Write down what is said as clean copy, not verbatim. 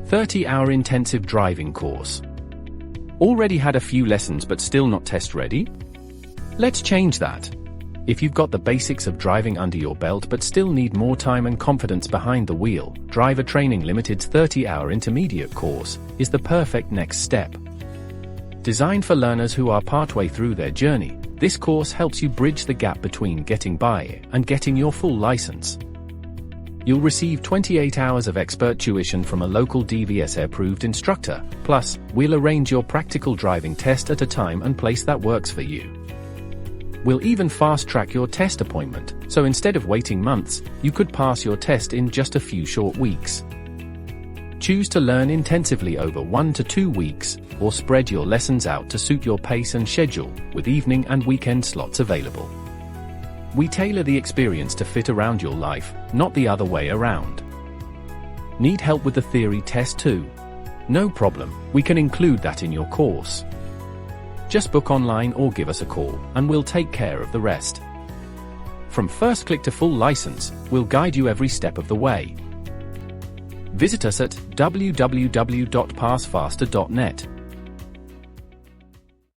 30-hour intensive driving course. Already had a few lessons but still not test ready? Let's change that. If you've got the basics of driving under your belt but still need more time and confidence behind the wheel, Driver Training Limited's 30-hour intermediate course is the perfect next step. Designed for learners who are partway through their journey, this course helps you bridge the gap between getting by and getting your full license. You'll receive 28 hours of expert tuition from a local DVSA-approved instructor, plus, we'll arrange your practical driving test at a time and place that works for you. We'll even fast-track your test appointment, so instead of waiting months, you could pass your test in just a few short weeks. Choose to learn intensively over 1 to 2 weeks, or spread your lessons out to suit your pace and schedule, with evening and weekend slots available. We tailor the experience to fit around your life, not the other way around. Need help with the theory test too? No problem, we can include that in your course. Just book online or give us a call, and we'll take care of the rest. From first click to full license, we'll guide you every step of the way. Visit us at www.passfaster.net.